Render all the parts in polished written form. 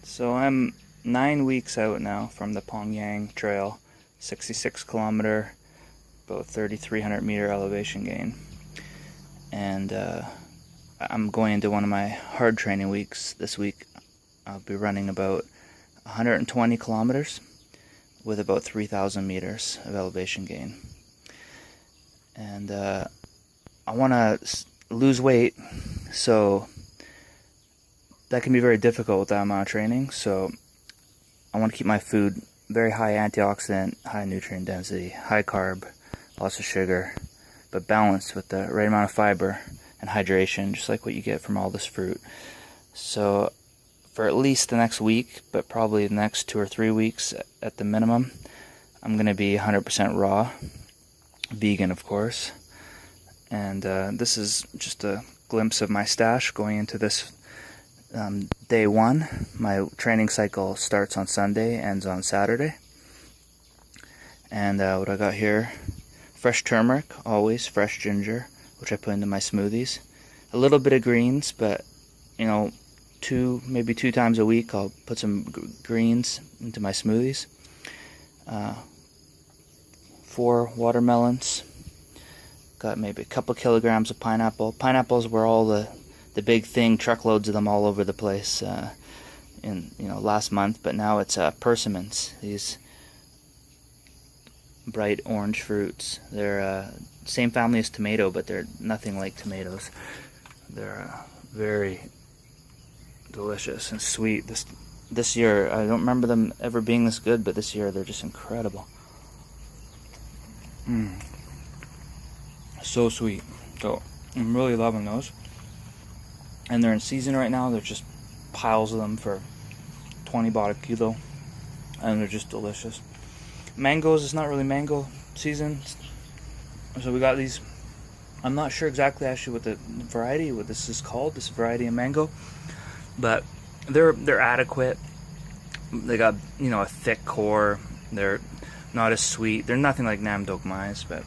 So I'm 9 weeks out now from the Pong Yaeng Trail, 66 kilometer, about 3,300 meter elevation gain. And I'm going into one of my hard training weeks this week. I'll be running about 120 kilometers with about 3,000 meters of elevation gain. And I want to lose weight, so that can be very difficult with that amount of training. So I want to keep my food very high antioxidant, high nutrient density, high carb, lots of sugar, but balanced with the right amount of fiber and hydration, just like what you get from all this fruit. So for at least the next week, but probably the next 2 or 3 weeks at the minimum, I'm going to be 100% raw, vegan of course. And this is just a glimpse of my stash going into this day one. My training cycle starts on Sunday, ends on Saturday. And what I got here, fresh turmeric, always fresh ginger, which I put into my smoothies. A little bit of greens, but maybe two times a week I'll put some greens into my smoothies. 4 watermelons. Got maybe a couple kilograms of pineapple. Pineapples were all the big thing, truckloads of them all over the place in last month, but now it's persimmons, these bright orange fruits. They're same family as tomato, but they're nothing like tomatoes. They're very delicious and sweet. This year, I don't remember them ever being this good, but this year they're just incredible. So sweet. So I'm really loving those. And they're in season right now. There's just piles of them for 20 baht a kilo, and they're just delicious. Mangoes, it's not really mango season, so we got these. I'm not sure exactly actually what the variety, what this is called, this variety of mango, but they're adequate. They got a thick core. They're not as sweet. They're nothing like Nam Dok Mais, but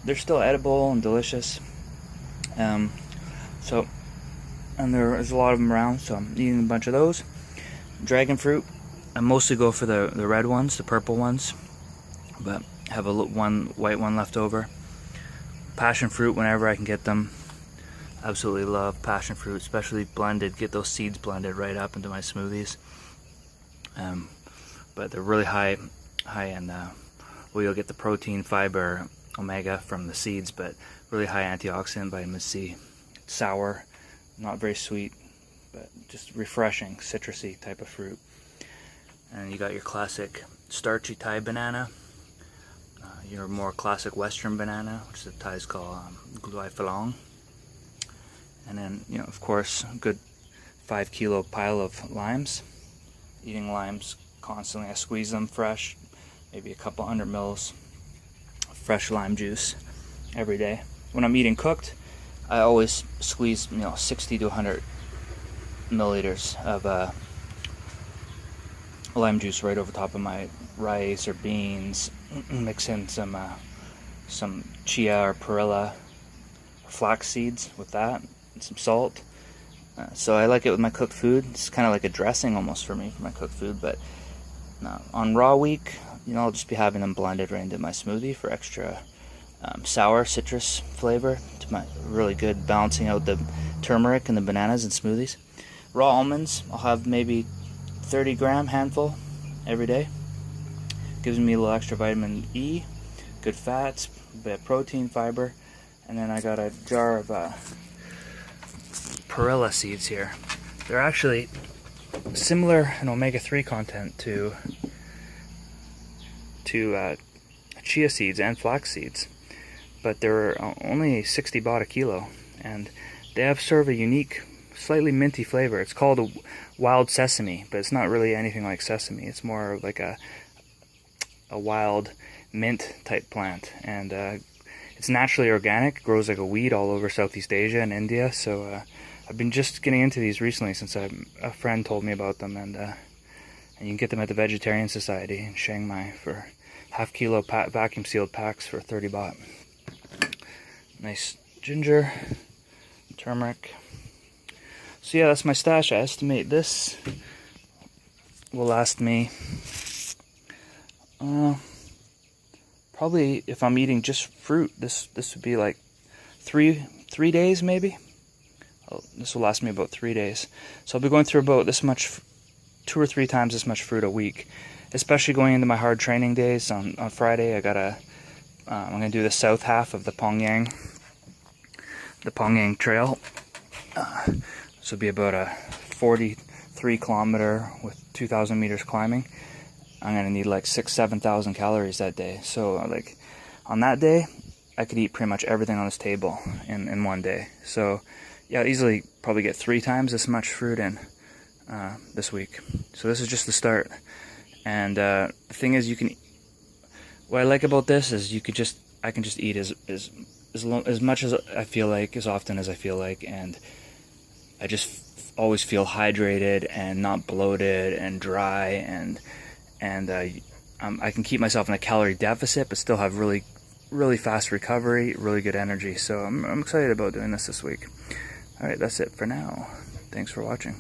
they're still edible and delicious. And there's a lot of them around, so I'm eating a bunch of those. Dragon fruit, I mostly go for the red ones, the purple ones, but have one white one left over. Passion fruit whenever I can get them. Absolutely love passion fruit, especially blended. Get those seeds blended right up into my smoothies. But they're really high in you'll get the protein, fiber, omega from the seeds, but really high antioxidant, vitamin C. It's sour, not very sweet, but just refreshing, citrusy type of fruit. And you got your classic starchy Thai banana, your more classic Western banana, which the Thais call gluai phalong. And then, of course, a good 5 kilo pile of limes. Eating limes constantly. I squeeze them fresh, maybe a couple 100 mils fresh lime juice every day. When I'm eating cooked, I always squeeze 60 to 100 milliliters of lime juice right over top of my rice or beans. Mix in some chia or perilla or flax seeds with that, and some salt. So I like it with my cooked food. It's kind of like a dressing almost for me for my cooked food. But on raw week, I'll just be having them blended right into my smoothie for extra sour citrus flavor, to my really good, balancing out the turmeric and the bananas and smoothies. Raw almonds, I'll have maybe 30-gram handful every day. Gives me a little extra vitamin E, good fats, a bit of protein, fiber. And then I got a jar of perilla seeds here. They're actually similar in omega-3 content to chia seeds and flax seeds, but they're only 60 baht a kilo, and they have sort of a unique, slightly minty flavor. It's called a wild sesame, but it's not really anything like sesame. It's more like a wild mint type plant, and it's naturally organic. Grows like a weed all over Southeast Asia and India. So I've been just getting into these recently since a friend told me about them, and you can get them at the Vegetarian Society in Chiang Mai for half kilo vacuum sealed packs for 30 baht. Nice ginger, turmeric. So yeah, that's my stash. I estimate this will last me probably, if I'm eating just fruit, this would be like three days maybe. This will last me about 3 days. So I'll be going through about this much, 2 or 3 times this much fruit a week, especially going into my hard training days. On Friday, I'm gonna do the south half of the Pong Yaeng Trail. This will be about a 43 kilometer with 2,000 meters climbing. I'm gonna need like 7,000 calories that day. So like on that day, I could eat pretty much everything on this table in one day. So yeah, I'll easily probably get 3 times this much fruit in this week. So this is just the start. And the thing is, what I like about this is I can just eat as much as I feel like, as often as I feel like, and I just always feel hydrated and not bloated and dry, and I can keep myself in a calorie deficit but still have really fast recovery, really good energy. So I'm excited about doing this week. Alright, that's it for now. Thanks for watching.